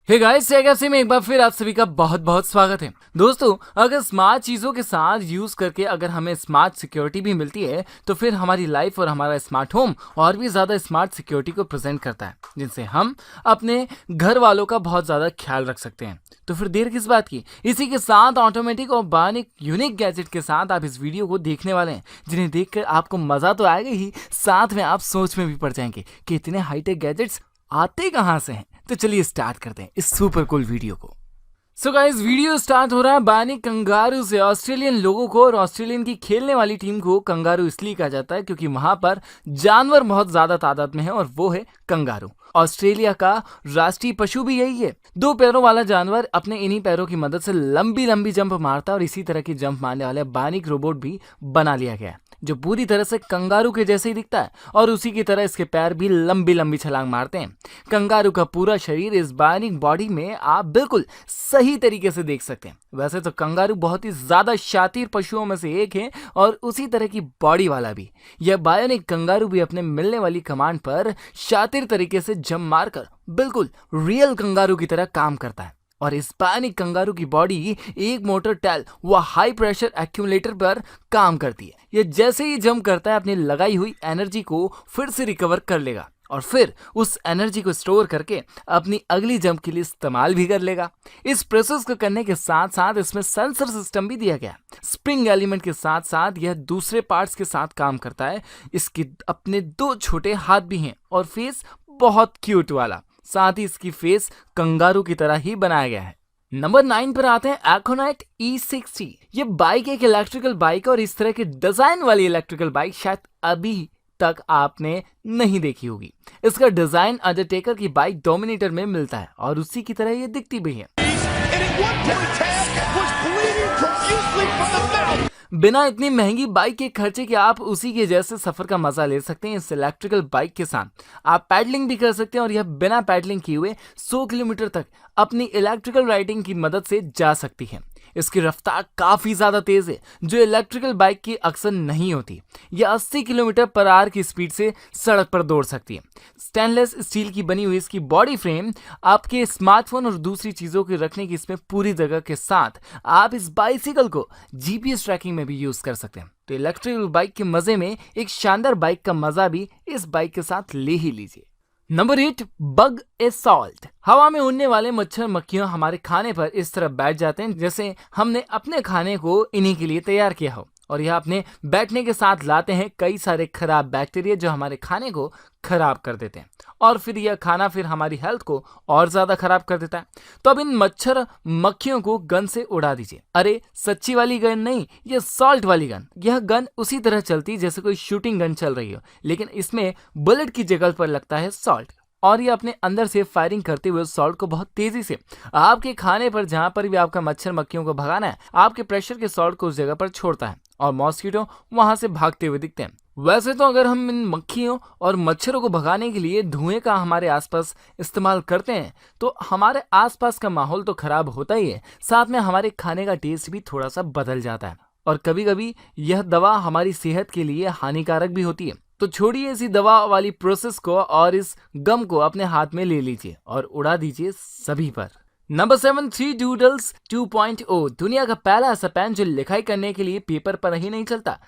Hey guys, कैसे में एक बार फिर आप सभी का बहुत बहुत स्वागत है। दोस्तों, अगर स्मार्ट चीज़ों के साथ यूज़ करके अगर हमें स्मार्ट सिक्योरिटी भी मिलती है तो फिर हमारी लाइफ और हमारा स्मार्ट होम और भी ज़्यादा स्मार्ट सिक्योरिटी को प्रेजेंट करता है, जिनसे हम अपने घर वालों का बहुत ज़्यादा ख्याल रख सकते हैं। तो फिर देर किस बात की, इसी के साथ ऑटोमेटिक और बानिक यूनिक गैजेट के साथ आप इस वीडियो को देखने वाले हैं, जिन्हें देखकर आपको मज़ा तो आएगा ही, साथ में आप सोच में भी पड़ जाएंगे कि इतने हाईटेक गैजेट्स आते कहाँ से हैं। तो चलिए स्टार्ट करते हैं इस सुपर कूल वीडियो को। सो गाइस, वीडियो स्टार्ट हो रहा है बानिक कंगारू से। ऑस्ट्रेलियन लोगों को और ऑस्ट्रेलियन की खेलने वाली टीम को कंगारू इसलिए कहा जाता है क्योंकि वहां पर जानवर बहुत ज्यादा तादाद में है और वो है कंगारू। ऑस्ट्रेलिया का राष्ट्रीय पशु भी यही है। दो पैरों वाला जानवर अपने इन्हीं पैरों की मदद से लंबी लंबी जंप मारता है और इसी तरह की जंप मारने वाले बानिक रोबोट भी बना लिया गया है, जो पूरी तरह से कंगारू के जैसे ही दिखता है और उसी की तरह इसके पैर भी लंबी लंबी छलांग मारते हैं। कंगारू का पूरा शरीर इस बानिक बॉडी में आप बिल्कुल सही तरीके से देख सकते हैं। वैसे तो कंगारू बहुत ही ज्यादा शातिर पशुओं में से एक है और उसी तरह की बॉडी वाला भी। यह बायोनिक कंगारू भी अपने मिलने वाली कमांड पर शातिर तरीके से जंप मारकर बिल्कुल रियल कंगारू की तरह काम करता है। और इस बायोनिक कंगारू की बॉडी एक मोटर टैल व हाई प्रेशर एक्यूमुलेटर पर काम करती है। यह जैसे ही जंप करता है अपनी लगाई हुई एनर्जी को फिर से रिकवर कर लेगा और फिर उस एनर्जी को स्टोर करके अपनी अगली जंप के लिए इस्तेमाल भी कर लेगा। इस प्रोसेस को करने के साथ साथ इसमें सेंसर सिस्टम भी दिया गया। स्प्रिंग एलिमेंट के साथ साथ यह दूसरे पार्ट्स के साथ काम करता है। इसके अपने दो छोटे हाथ भी हैं और फेस बहुत क्यूट वाला। साथ ही इसकी फेस कंगारू की तरह ही बनाया गया है। नंबर 9 पर आते हैं एकोनाइट E60। ये बाइक एक इलेक्ट्रिकल बाइक और इस तरह के डिजाइन वाली इलेक्ट्रिकल बाइक शायद अभी तक आपने नहीं देखी होगी। इसका डिजाइन अंडरटेकर की बाइक डोमिनेटर में मिलता है और उसी की तरह ये दिखती भी है। बिना इतनी महंगी बाइक के खर्चे के आप उसी के जैसे सफर का मजा ले सकते हैं। इस इलेक्ट्रिकल बाइक के साथ आप पैडलिंग भी कर सकते हैं और यह बिना पैडलिंग किए हुए 100 किलोमीटर तक अपनी इलेक्ट्रिकल राइडिंग की मदद से जा सकती है। इसकी रफ्तार काफी ज्यादा तेज है, जो इलेक्ट्रिकल बाइक की अक्सर नहीं होती। यह 80 किलोमीटर पर आवर की स्पीड से सड़क पर दौड़ सकती है। स्टेनलेस स्टील की बनी हुई इसकी बॉडी फ्रेम आपके स्मार्टफोन और दूसरी चीजों के रखने की इसमें पूरी जगह के साथ आप इस बाइसिकल को जीपीएस ट्रैकिंग में भी यूज कर सकते हैं। तो इलेक्ट्रिकल बाइक के मजे में एक शानदार बाइक का मजा भी इस बाइक के साथ ले ही लीजिए। Number 8, bug assault. हवा में उड़ने वाले मच्छर मक्खियां हमारे खाने पर इस तरह बैठ जाते हैं जैसे हमने अपने खाने को इन्हीं के लिए तैयार किया हो, और यह अपने बैठने के साथ लाते हैं कई सारे खराब बैक्टीरिया जो हमारे खाने को खराब कर देते हैं और फिर यह खाना फिर हमारी हेल्थ को और ज्यादा खराब कर देता है। तो अब इन मच्छर मक्खियों को गन से उड़ा दीजिए। अरे सच्ची वाली गन नहीं, यह सॉल्ट वाली गन। यह गन उसी तरह चलती जैसे कोई शूटिंग गन चल रही हो, लेकिन इसमें बुलेट की जगह पर लगता है सॉल्ट और ये अपने अंदर से फायरिंग करते हुए सॉल्ट को बहुत तेजी से आपके खाने पर जहां पर भी आपका मच्छर मक्खियों को भगाना है, आपके प्रेशर के सॉल्ट को उस जगह पर छोड़ता है और मॉस्किटो वहां से भागते हुए दिखते हैं। वैसे तो अगर हम इन मक्खियों और मच्छरों को भगाने के लिए धुएं का हमारे आसपास इस्तेमाल करते हैं तो हमारे आसपास का माहौल तो खराब होता ही है, साथ में हमारे खाने का टेस्ट भी थोड़ा सा बदल जाता है और कभी कभी यह दवा हमारी सेहत के लिए हानिकारक भी होती है। तो छोड़िए इसी दवा वाली प्रोसेस को और इस गम को अपने हाथ में ले लीजिए और उड़ा दीजिए सभी पर। Number 7, 3 doodles 2.0। दुनिया का पहला ऐसा पेन जो लिखाई करने के लिए पेपर पर ही नहीं चलता,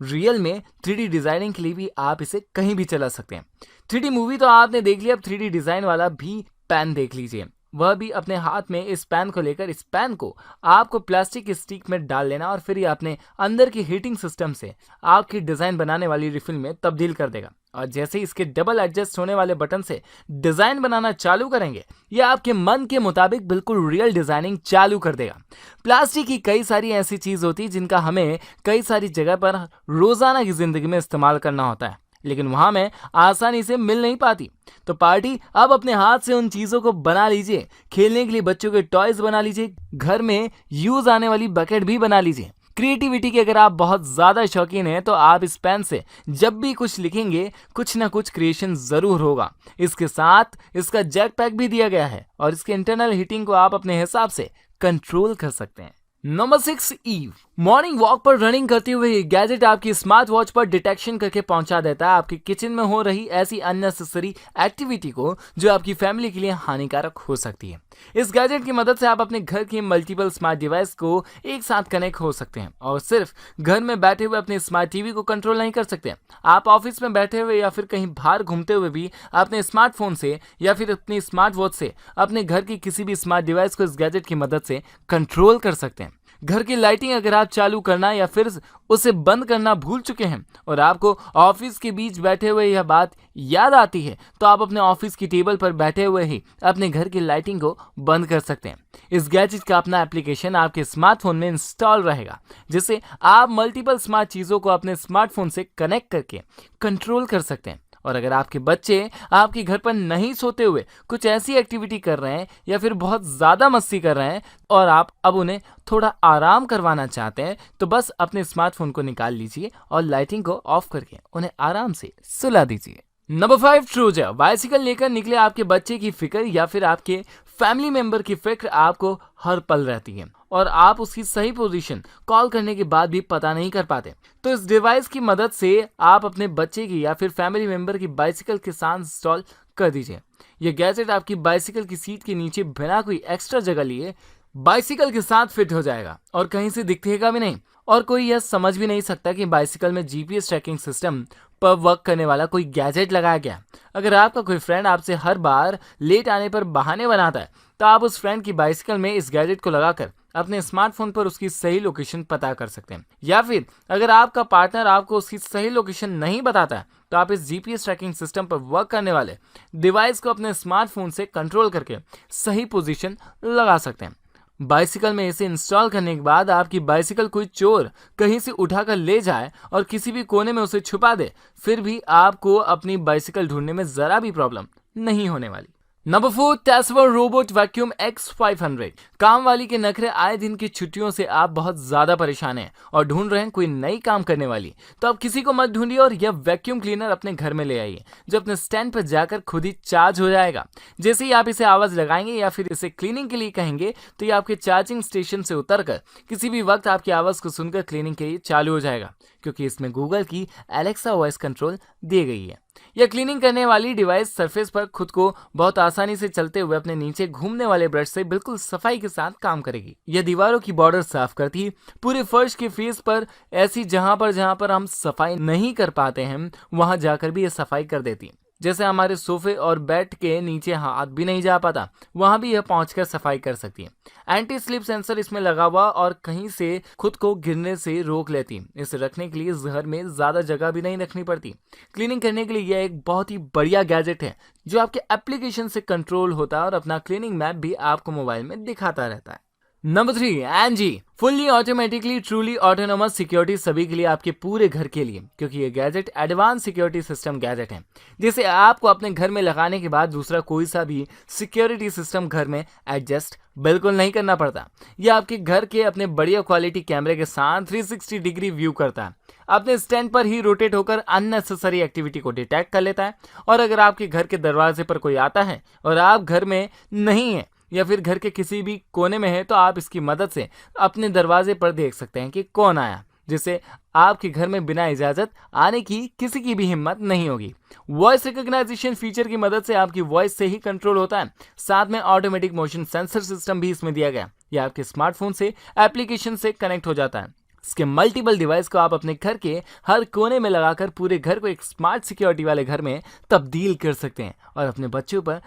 रियल में 3D डिजाइनिंग के लिए भी आप इसे कहीं भी चला सकते हैं। 3D मूवी तो आपने देख लिया, अब 3D डिजाइन वाला भी पेन देख लीजिए। वह भी अपने हाथ में इस पेन को लेकर इस पेन को आपको प्लास्टिक की स्टिक में डाल लेना और फिर ये अपने अंदर की हीटिंग सिस्टम से आपकी डिजाइन बनाने वाली रिफिल में तब्दील कर देगा। और जैसे ही इसके डबल एडजस्ट होने वाले बटन से डिजाइन बनाना चालू करेंगे, यह आपके मन के मुताबिक बिल्कुल रियल डिजाइनिंग चालू कर देगा। प्लास्टिक की कई सारी ऐसी चीज होती है जिनका हमें कई सारी जगह पर रोजाना की जिंदगी में इस्तेमाल करना होता है, लेकिन वहां में आसानी से मिल नहीं पाती। तो पार्टी अब अपने हाथ से उन चीजों को बना लीजिए। खेलने के लिए बच्चों के टॉयज बना लीजिए, घर में यूज आने वाली बकेट भी बना लीजिए। क्रिएटिविटी के अगर आप बहुत ज्यादा शौकीन हैं तो आप इस पेन से जब भी कुछ लिखेंगे कुछ ना कुछ क्रिएशन जरूर होगा। इसके साथ इसका जैक पैक भी दिया गया है और इसके इंटरनल हीटिंग को आप अपने हिसाब से कंट्रोल कर सकते हैं। नंबर 6, ईव। मॉर्निंग वॉक पर रनिंग करते हुए ये गैजेट आपकी स्मार्ट वॉच पर डिटेक्शन करके पहुंचा देता है आपके किचन में हो रही ऐसी अननेसेसरी एक्टिविटी को जो आपकी फैमिली के लिए हानिकारक हो सकती है। इस गैजेट की मदद से आप अपने घर के मल्टीपल स्मार्ट डिवाइस को एक साथ कनेक्ट हो सकते हैं और सिर्फ घर में बैठे हुए अपने स्मार्ट टीवी को कंट्रोल नहीं कर सकते। आप ऑफिस में बैठे हुए या फिर कहीं बाहर घूमते हुए भी अपने स्मार्टफोन से या फिर अपनी स्मार्ट वॉच से अपने घर की किसी भी स्मार्ट डिवाइस को इस गैजेट की मदद से कंट्रोल कर सकते हैं। घर की लाइटिंग अगर आप चालू करना या फिर उसे बंद करना भूल चुके हैं और आपको ऑफिस के बीच बैठे हुए यह बात याद आती है, तो आप अपने ऑफिस की टेबल पर बैठे हुए ही अपने घर की लाइटिंग को बंद कर सकते हैं। इस गैजेट का अपना एप्लीकेशन आपके स्मार्टफोन में इंस्टॉल रहेगा, जिससे आप मल्टीपल स्मार्ट चीज़ों को अपने स्मार्टफोन से कनेक्ट करके कंट्रोल कर सकते हैं। और अगर आपके बच्चे आपके घर पर नहीं सोते हुए कुछ ऐसी एक्टिविटी कर रहे हैं या फिर बहुत ज़्यादा मस्ती कर रहे हैं और आप अब उन्हें थोड़ा आराम करवाना चाहते हैं, तो बस अपने स्मार्टफोन को निकाल लीजिए और लाइटिंग को ऑफ करके उन्हें आराम से सुला दीजिए। नंबर 5, ट्रूजर। बाइसिकल लेकर निकले आपके बच्चे की फिक्र या फिर आपके फैमिली मेंबर की फिक्र आपको हर पल रहती है और आप उसकी सही पोजीशन कॉल करने के बाद भी पता नहीं कर पाते। तो इस डिवाइस की मदद से आप अपने बच्चे की या फिर फैमिली मेंबर की बाइसिकल के साथ इंस्टॉल कर दीजिए। यह गैजेट आपकी बाइसिकल की सीट के नीचे बिना कोई एक्स्ट्रा जगह लिए बाइसिकल के साथ फिट हो जाएगा और कहीं से दिखेगा भी नहीं और कोई यह समझ भी नहीं सकता कि बाइसिकल में जीपीएस ट्रैकिंग सिस्टम पर वर्क करने वाला कोई गैजेट लगाया गया। अगर आपका कोई फ्रेंड आपसे हर बार लेट आने पर बहाने बनाता है, तो आप उस फ्रेंड की बाइसिकल में इस गैजेट को लगाकर अपने स्मार्टफोन पर उसकी सही लोकेशन पता कर सकते हैं। या फिर अगर आपका पार्टनर आपको उसकी सही लोकेशन नहीं बताता है, तो आप इस जीपीएस ट्रैकिंग सिस्टम पर वर्क करने वाले डिवाइस को अपने स्मार्टफोन से कंट्रोल करके सही पोजीशन लगा सकते हैं। बाइसिकल में इसे इंस्टॉल करने के बाद आपकी बाइसिकल कोई चोर कहीं से उठाकर ले जाए और किसी भी कोने में उसे छुपा दे, फिर भी आपको अपनी बाइसिकल ढूंढने में जरा भी प्रॉब्लम नहीं होने वाली। Number 4, Tesla robot vacuum X500। काम वाली के नखरे आए दिन की छुट्टियों से आप बहुत ज्यादा परेशान हैं और ढूंढ रहे हैं कोई नई काम करने वाली, तो आप किसी को मत ढूंढिए और यह वैक्यूम क्लीनर अपने घर में ले आइए, जो अपने स्टैंड पर जाकर खुद ही चार्ज हो जाएगा। जैसे ही आप इसे आवाज लगाएंगे या फिर इसे क्लीनिंग के लिए कहेंगे, तो ये आपके चार्जिंग स्टेशन से उतरकर किसी भी वक्त आपकी आवाज को सुनकर क्लीनिंग के लिए चालू हो जाएगा, क्योंकि इसमें गूगल की एलेक्सा वॉइस कंट्रोल दी गई है। यह क्लीनिंग करने वाली डिवाइस सरफेस पर खुद को बहुत आसानी से चलते हुए अपने नीचे घूमने वाले ब्रश से बिल्कुल सफाई के साथ काम करेगी। यह दीवारों की बॉर्डर साफ करती है, पूरे फर्श के फेस पर ऐसी जहां पर हम सफाई नहीं कर पाते हैं वहां जाकर भी यह सफाई कर देती है। जैसे हमारे सोफे और बेड के नीचे हाथ भी नहीं जा पाता, वहां भी यह पहुंचकर सफाई कर सकती है। एंटी स्लिप सेंसर इसमें लगा हुआ और कहीं से खुद को गिरने से रोक लेती है। इसे रखने के लिए घर में ज्यादा जगह भी नहीं रखनी पड़ती। क्लीनिंग करने के लिए यह एक बहुत ही बढ़िया गैजेट है जो आपके एप्लीकेशन से कंट्रोल होता है और अपना क्लीनिंग मैप भी आपको मोबाइल में दिखाता रहता है। Number 3, NG. Fully automatically truly autonomous security सभी के लिए, आपके पूरे घर के लिए, क्योंकि ये gadget advance security system gadget है जिसे आपको अपने घर में लगाने के बाद दूसरा कोई सा भी सिक्योरिटी सिस्टम घर में एडजस्ट बिल्कुल नहीं करना पड़ता। यह आपके घर के अपने बढ़िया क्वालिटी कैमरे के साथ 360 डिग्री व्यू करता है, अपने स्टैंड पर ही रोटेट होकर अननेसेसरी एक्टिविटी को डिटेक्ट कर लेता है। और अगर आपके घर के दरवाजे पर कोई आता है और आप घर में नहीं है या फिर घर के किसी भी कोने में है, तो आप इसकी मदद से अपने दरवाजे पर देख सकते हैं कि कौन आया, जिससे आपके घर में बिना इजाजत आने की किसी की भी हिम्मत नहीं होगी। वॉइस रिकॉग्नाइजेशन फीचर की मदद से आपकी वॉइस से ही कंट्रोल होता है। साथ में ऑटोमेटिक मोशन सेंसर सिस्टम भी इसमें दिया गया। यह आपके स्मार्टफोन से एप्लीकेशन से कनेक्ट हो जाता है। इसके मल्टीपल डिवाइस को आप अपने घर के हर कोने में लगाकर पूरे घर को एक स्मार्ट सिक्योरिटी वाले घर में तब्दील कर सकते हैं और अपने बच्चों पर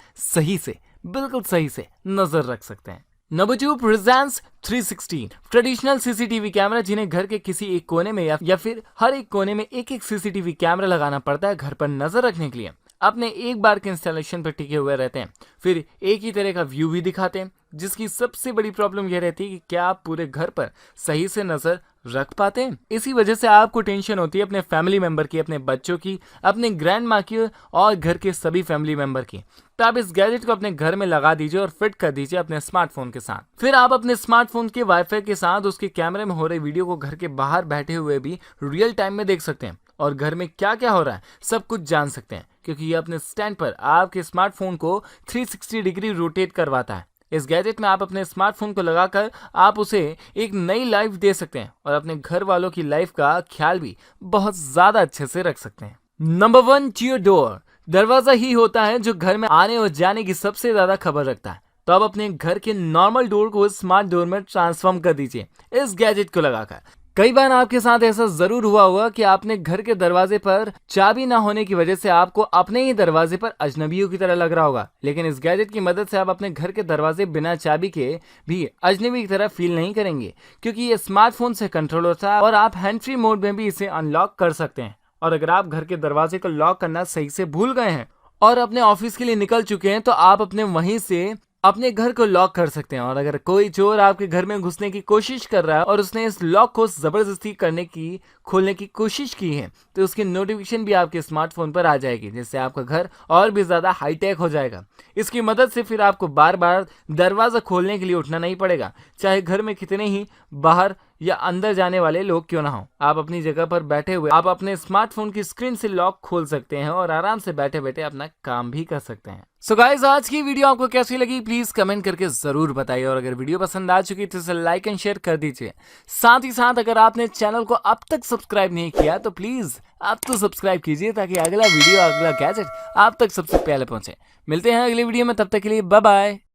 बिल्कुल सही से नजर रख सकते हैं। Number 2, presence 360। Traditional CCTV camera, जिन्हें घर के किसी एक कोने में या फिर हर एक कोने में एक सीसीटीवी कैमरा लगाना पड़ता है घर पर नजर रखने के लिए, अपने एक बार के इंस्टॉलेशन पर टिके हुए रहते हैं। फिर एक ही तरह का व्यू भी दिखाते हैं, जिसकी सबसे बड़ी प्रॉब्लम यह रहती है कि क्या आप पूरे घर पर सही से नजर रख पाते हैं। इसी वजह से आपको टेंशन होती है अपने फैमिली मेंबर की, अपने बच्चों की, अपने ग्रैंड माँ की और घर के सभी फैमिली मेंबर की। तो आप इस गैजेट को अपने घर में लगा दीजिए और फिट कर दीजिए अपने स्मार्टफोन के साथ। फिर आप अपने स्मार्टफोन के वाईफाई के साथ उसके कैमरे में हो रही वीडियो को घर के बाहर बैठे हुए भी रियल टाइम में देख सकते हैं और घर में क्या क्या हो रहा है सब कुछ जान सकते हैं, क्योंकि ये अपने स्टैंड पर आपके स्मार्टफोन को 360 डिग्री रोटेट करवाता है। इस गैजेट में आप अपने स्मार्टफोन को लगाकर आप उसे एक नई लाइफ दे सकते हैं और अपने घर वालों की लाइफ का ख्याल भी बहुत ज्यादा अच्छे से रख सकते हैं। नंबर 1, जियो डोर। दरवाजा ही होता है जो घर में आने और जाने की सबसे ज्यादा खबर रखता है। तो अब अपने घर के नॉर्मल डोर को स्मार्ट डोर में ट्रांसफॉर्म कर दीजिए इस गैजेट को लगाकर। कई बार आपके साथ ऐसा जरूर हुआ होगा कि आपने घर के दरवाजे पर चाबी ना होने की वजह से आपको अपने ही दरवाजे पर अजनबियों की तरह लग रहा होगा, लेकिन इस गैजेट की मदद से आप अपने घर के दरवाजे बिना चाबी के भी अजनबी की तरह फील नहीं करेंगे, क्योंकि ये स्मार्टफोन से कंट्रोल होता है और आप हैंड फ्री मोड में भी इसे अनलॉक कर सकते हैं। और अगर आप घर के दरवाजे को लॉक करना सही से भूल गए हैं और अपने ऑफिस के लिए निकल चुके हैं, तो आप अपने वहीं से अपने घर को लॉक कर सकते हैं। और अगर कोई चोर आपके घर में घुसने की कोशिश कर रहा है और उसने इस लॉक को जबरदस्ती खोलने की कोशिश की है, तो उसकी नोटिफिकेशन भी आपके स्मार्टफोन पर आ जाएगी, जिससे आपका घर और भी ज्यादा हाईटेक हो जाएगा। इसकी मदद से फिर आपको बार बार दरवाजा खोलने के लिए उठना नहीं पड़ेगा, चाहे घर में कितने ही बाहर या अंदर जाने वाले लोग क्यों ना हो। आप अपनी जगह पर बैठे हुए आप अपने स्मार्टफोन की स्क्रीन से लॉक खोल सकते हैं और आराम से बैठे बैठे अपना काम भी कर सकते हैं। सो गाइस, आज की वीडियो आपको कैसी लगी प्लीज कमेंट करके जरूर बताइए, और अगर वीडियो पसंद आ चुकी तो इसे लाइक एंड शेयर कर दीजिए। साथ ही साथ अगर आपने चैनल को अब तक सब्सक्राइब नहीं किया तो प्लीज आप तो सब्सक्राइब कीजिए, ताकि अगला वीडियो अगला गैजेट आप तक सबसे पहले पहुंचे। मिलते हैं अगली वीडियो में, तब तक के लिए बाय बाय।